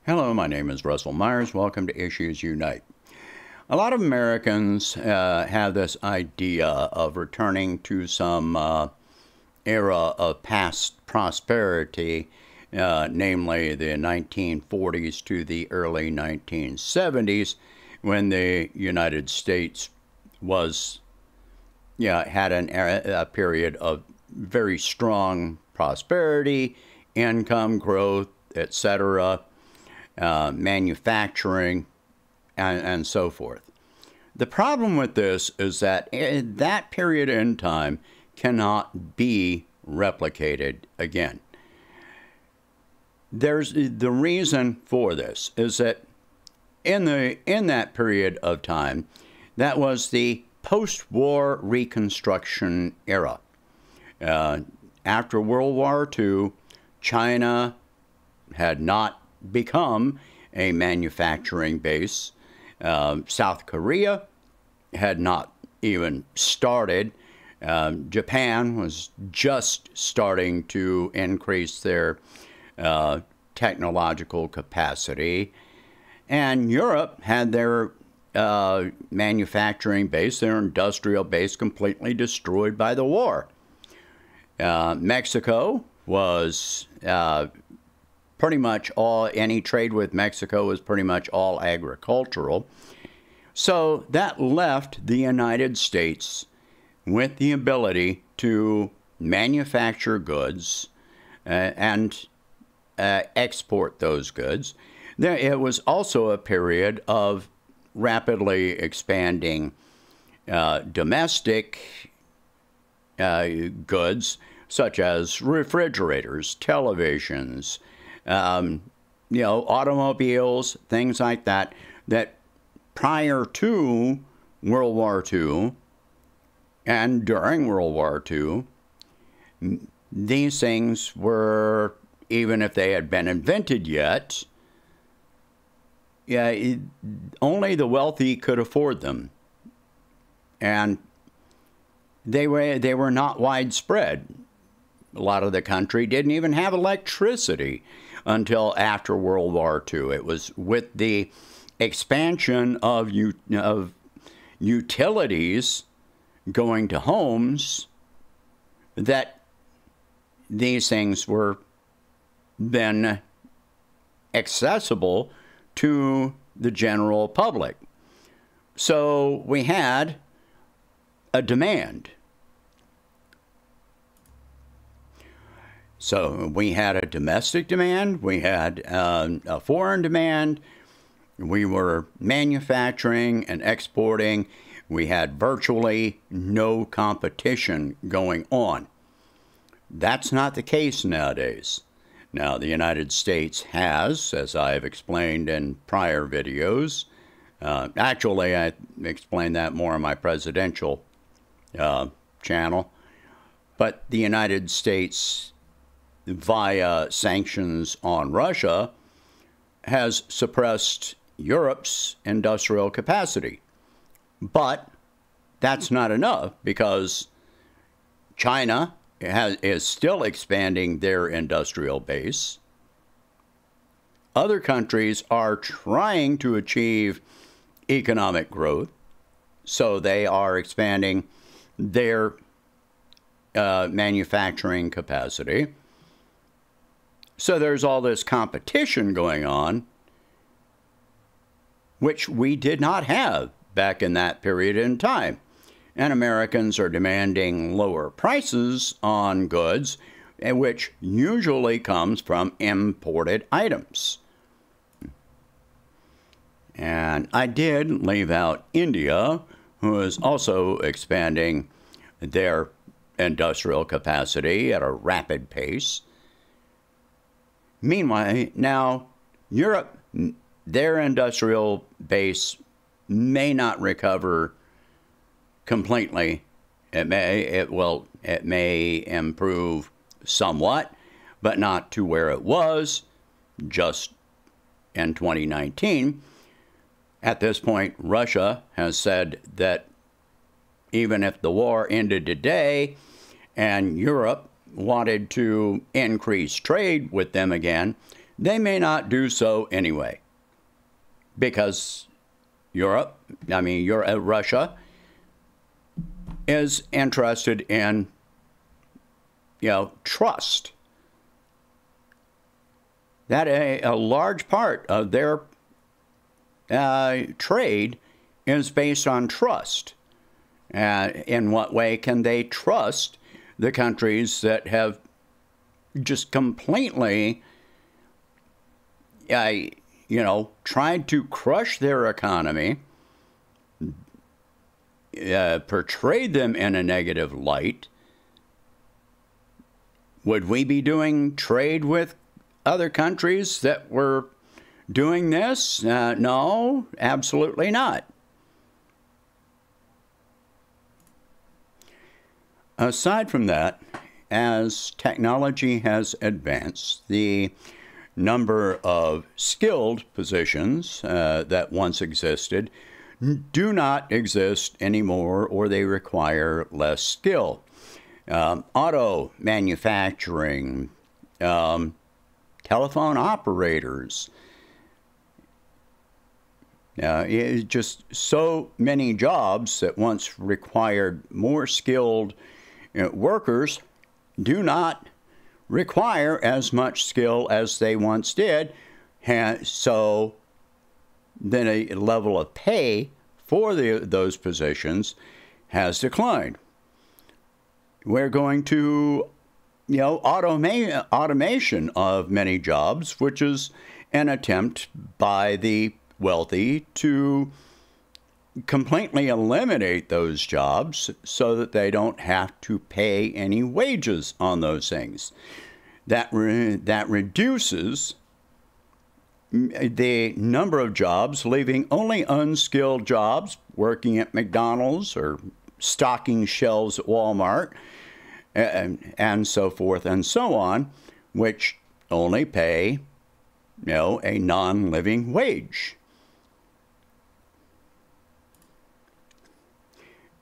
Hello, my name is Russell Myers. Welcome to Issues Unite. A lot of Americans have this idea of returning to some era of past prosperity, namely the 1940s to the early 1970s, when the United States was, had a period of very strong prosperity, income growth, etc., manufacturing, and so forth. The problem with this is that that period in time cannot be replicated again. There's the reason for this is that in that period of time, that was the post-war Reconstruction era. After World War II, China had not become a manufacturing base. South Korea had not even started. Japan was just starting to increase their technological capacity. And Europe had their manufacturing base, their industrial base, completely destroyed by the war. Mexico was pretty much any trade with Mexico was pretty much all agricultural. So that left the United States with the ability to manufacture goods and export those goods. It was also a period of rapidly expanding domestic goods, such as refrigerators, televisions, automobiles, things like that, that prior to World War II and during World War II, these things were, even if they had been invented yet, only the wealthy could afford them. And they were not widespread. A lot of the country didn't even have electricity until after World War II. It was with the expansion of utilities going to homes that these things were then accessible to the general public. So we had a demand. So we had a domestic demand, we had a foreign demand, we were manufacturing and exporting, we had virtually no competition going on. That's not the case nowadays. Now, the United States has, as I've explained in prior videos, actually I explained that more on my presidential channel, but the United States, via sanctions on Russia, has suppressed Europe's industrial capacity. But that's not enough, because China is still expanding their industrial base. Other countries are trying to achieve economic growth, so they are expanding their manufacturing capacity. So there's all this competition going on, which we did not have back in that period in time. And Americans are demanding lower prices on goods, which usually comes from imported items. And I did leave out India, who is also expanding their industrial capacity at a rapid pace. Meanwhile, now Europe, their industrial base may not recover completely. It may improve somewhat, but not to where it was just in 2019. At this point, Russia has said that even if the war ended today and Europe wanted to increase trade with them again, they may not do so anyway, because Russia is interested in, trust. That a large part of their trade is based on trust. In what way can they trust the countries that have just completely, tried to crush their economy, portrayed them in a negative light? Would we be doing trade with other countries that were doing this? No, absolutely not. Aside from that, as technology has advanced, the number of skilled positions that once existed do not exist anymore, or they require less skill. Auto manufacturing, telephone operators, just so many jobs that once required more skilled workers do not require as much skill as they once did. So then a level of pay for those positions has declined. We're going to, automation of many jobs, which is an attempt by the wealthy to completely eliminate those jobs so that they don't have to pay any wages on those things. That reduces the number of jobs, leaving only unskilled jobs, working at McDonald's or stocking shelves at Walmart, and so forth and so on, which only pay, a non-living wage.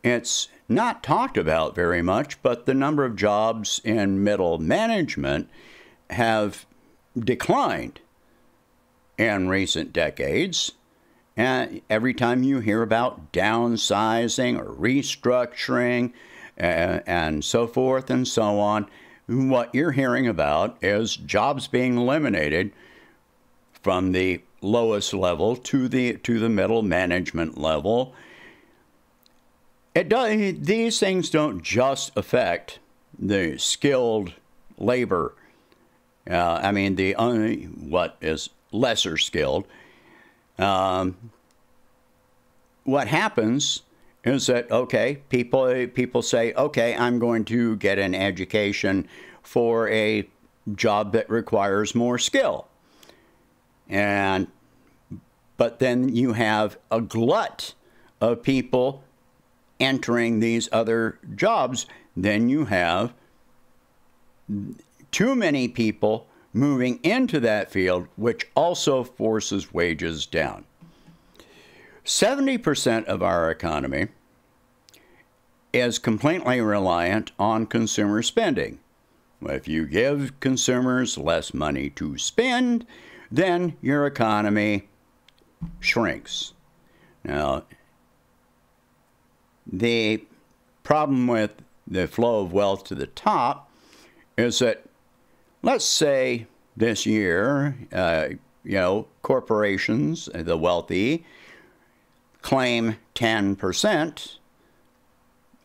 It's not talked about very much, but the number of jobs in middle management have declined in recent decades. And every time you hear about downsizing or restructuring and so forth and so on, what you're hearing about is jobs being eliminated from the lowest level to the middle management level. These things don't just affect the skilled labor. What is lesser skilled. What happens is that, people say, I'm going to get an education for a job that requires more skill. But then you have a glut of people entering these other jobs. Then you have too many people moving into that field, which also forces wages down. 70% of our economy is completely reliant on consumer spending. If you give consumers less money to spend, then your economy shrinks. Now, the problem with the flow of wealth to the top is that, let's say this year, corporations, the wealthy, claim 10%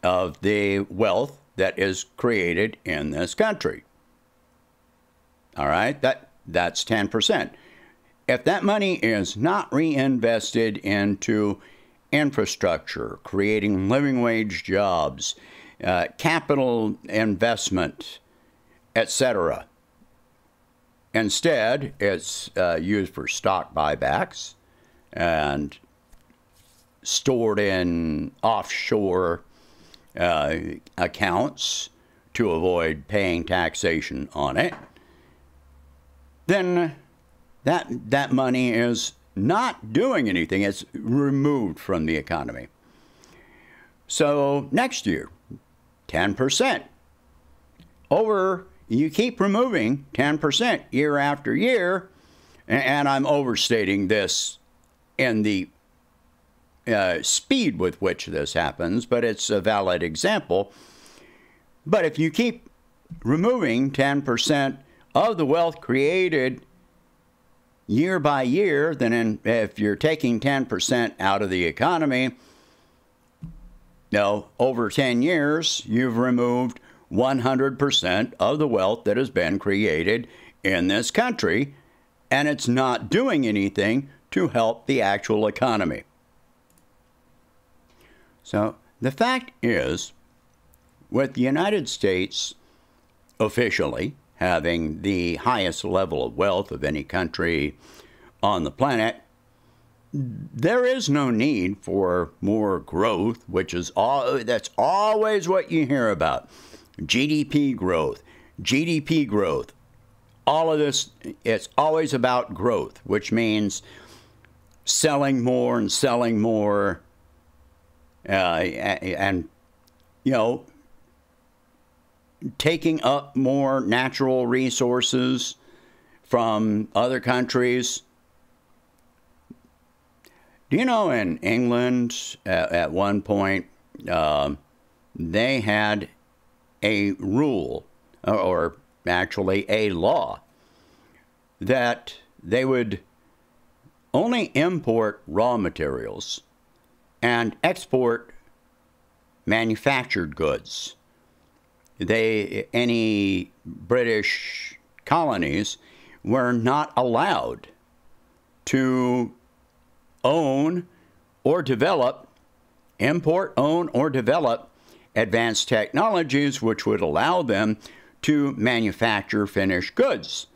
of the wealth that is created in this country. All right, that's 10%. If that money is not reinvested into infrastructure, creating living wage jobs, capital investment, etc., instead, it's used for stock buybacks and stored in offshore accounts to avoid paying taxation on it, then that money is not doing anything. It's removed from the economy. So next year, 10%. You keep removing 10% year after year, and I'm overstating this in the speed with which this happens, but it's a valid example. But if you keep removing 10% of the wealth created year by year, then if you're taking 10% out of the economy, over 10 years, you've removed 100% of the wealth that has been created in this country, and it's not doing anything to help the actual economy. So the fact is, with the United States officially having the highest level of wealth of any country on the planet, there is no need for more growth, which is that's always what you hear about. GDP growth, GDP growth. All of this, it's always about growth, which means selling more and selling more, and taking up more natural resources from other countries. Do you know in England at one point they had a rule, or actually a law, that they would only import raw materials and export manufactured goods. Any British colonies were not allowed to own or develop, import, own, or develop advanced technologies which would allow them to manufacture finished goods.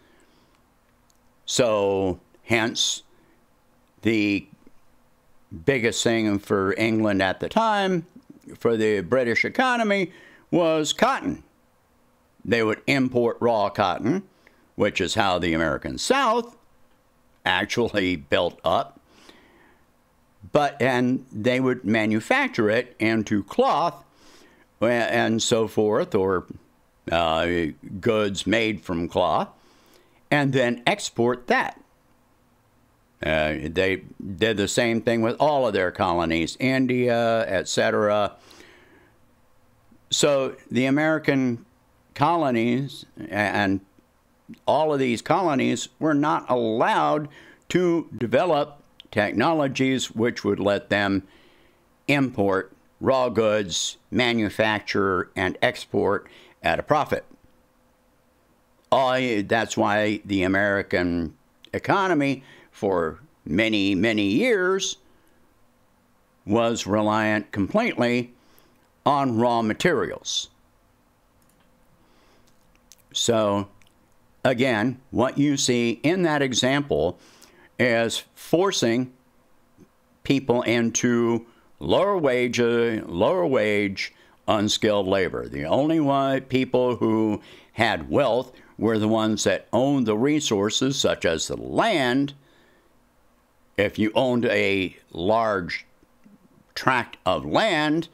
So, hence, the biggest thing for England at the time, for the British economy, was cotton. They would import raw cotton, which is how the American South actually built up. And they would manufacture it into cloth and so forth, or goods made from cloth, and then export that. They did the same thing with all of their colonies, India, etc. So the American colonies and all of these colonies were not allowed to develop technologies which would let them import raw goods, manufacture, and export at a profit. That's why the American economy for many, many years was reliant completely on raw materials. So, again, what you see in that example is forcing people into lower wage, unskilled labor. The only people who had wealth were the ones that owned the resources, such as the land. If you owned a large tract of land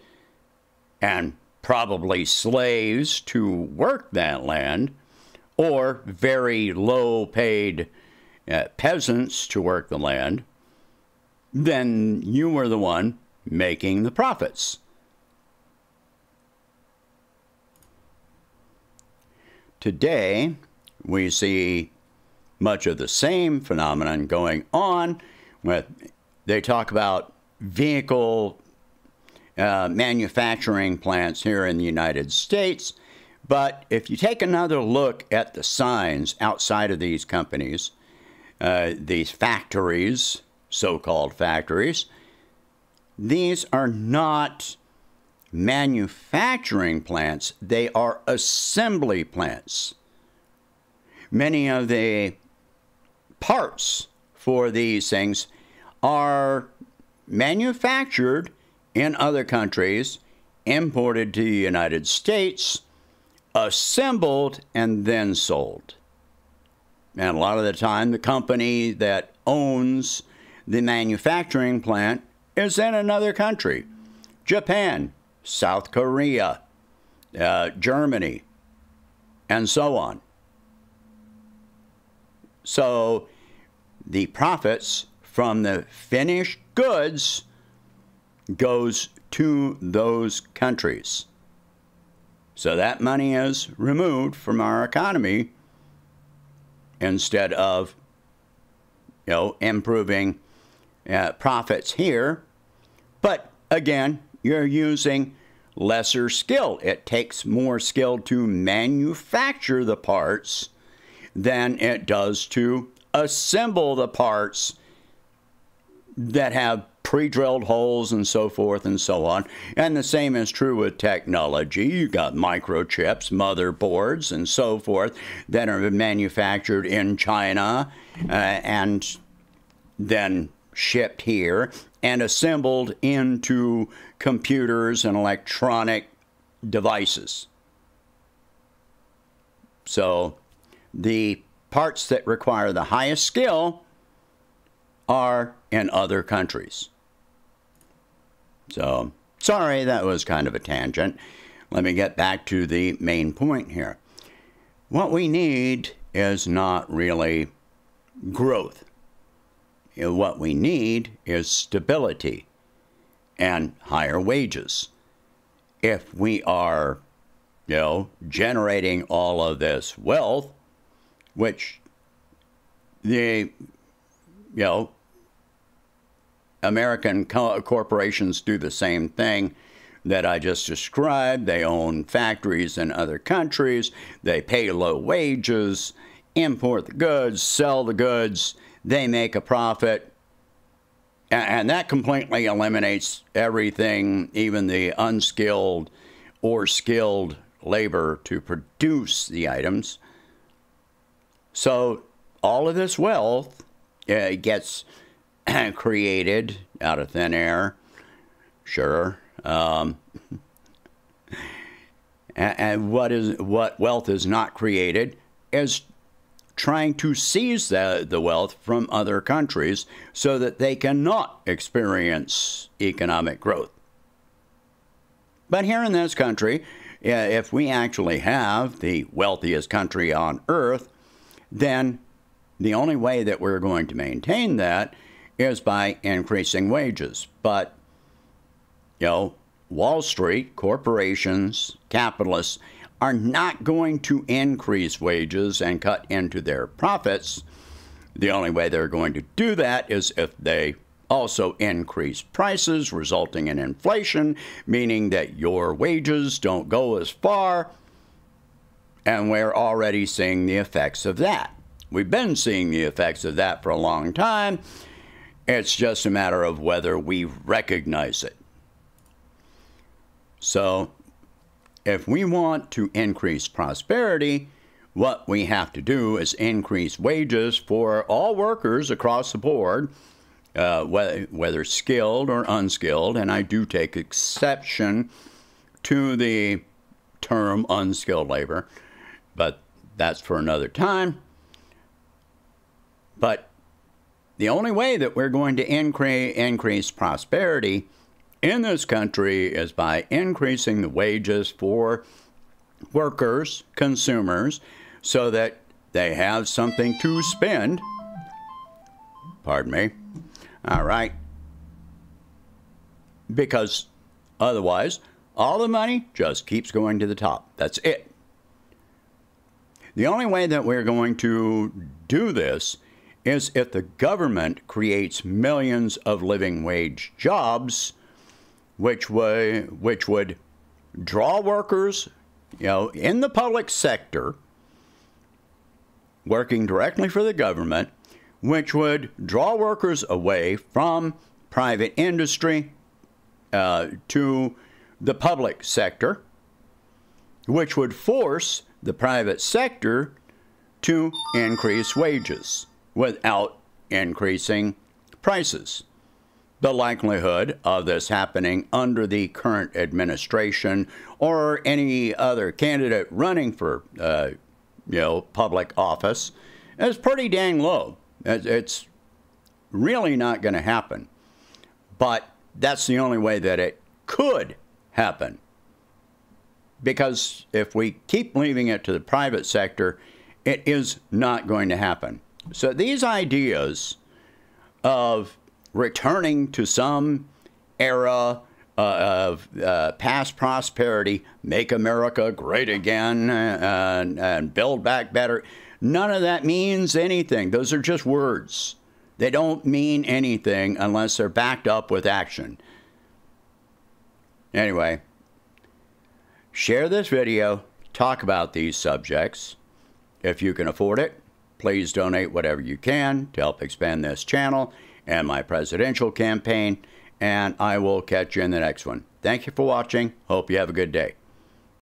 and probably slaves to work that land, or very low-paid peasants to work the land, then you were the one making the profits. Today, we see much of the same phenomenon going on. They talk about vehicle manufacturing plants here in the United States, but if you take another look at the signs outside of these companies, these factories, so-called factories, these are not manufacturing plants, they are assembly plants. Many of the parts for these things are manufactured in other countries, imported to the United States, assembled, and then sold. And a lot of the time, the company that owns the manufacturing plant is in another country. Japan, South Korea, Germany, and so on. So the profits from the finished goods goes to those countries. So that money is removed from our economy instead of, improving profits here. But again, you're using lesser skill. It takes more skill to manufacture the parts than it does to assemble the parts that have pre-drilled holes and so forth and so on. And the same is true with technology. You got microchips, motherboards, and so forth that are manufactured in China and then shipped here and assembled into computers and electronic devices. So the parts that require the highest skill are in other countries. So, sorry, that was kind of a tangent. Let me get back to the main point here. What we need is not really growth. What we need is stability and higher wages. If we are, generating all of this wealth, which the, American corporations do the same thing that I just described. They own factories in other countries. They pay low wages, import the goods, sell the goods. They make a profit. And that completely eliminates everything, even the unskilled or skilled labor to produce the items. So all of this wealth gets created out of thin air, sure. And what wealth is not created is trying to seize the wealth from other countries so that they cannot experience economic growth. But here in this country, if we actually have the wealthiest country on earth, then the only way that we're going to maintain that is by increasing wages. But, Wall Street, corporations, capitalists are not going to increase wages and cut into their profits. The only way they're going to do that is if they also increase prices, resulting in inflation, meaning that your wages don't go as far. And we're already seeing the effects of that. We've been seeing the effects of that for a long time. It's just a matter of whether we recognize it. So, if we want to increase prosperity, what we have to do is increase wages for all workers across the board, whether skilled or unskilled. And I do take exception to the term unskilled labor, but that's for another time. But the only way that we're going to increase prosperity in this country is by increasing the wages for workers, consumers, so that they have something to spend. Pardon me. All right. Because otherwise, all the money just keeps going to the top. That's it. The only way that we're going to do this is if the government creates millions of living wage jobs, which would draw workers, in the public sector, working directly for the government, which would draw workers away from private industry to the public sector, which would force the private sector to increase wages without increasing prices. The likelihood of this happening under the current administration or any other candidate running for, public office is pretty dang low. It's really not going to happen. But that's the only way that it could happen. Because if we keep leaving it to the private sector, it is not going to happen. So these ideas of returning to some era of past prosperity, make America great again, and build back better, none of that means anything. Those are just words. They don't mean anything unless they're backed up with action. Anyway, share this video, talk about these subjects. If you can afford it, please donate whatever you can to help expand this channel and my presidential campaign, and I will catch you in the next one. Thank you for watching. Hope you have a good day.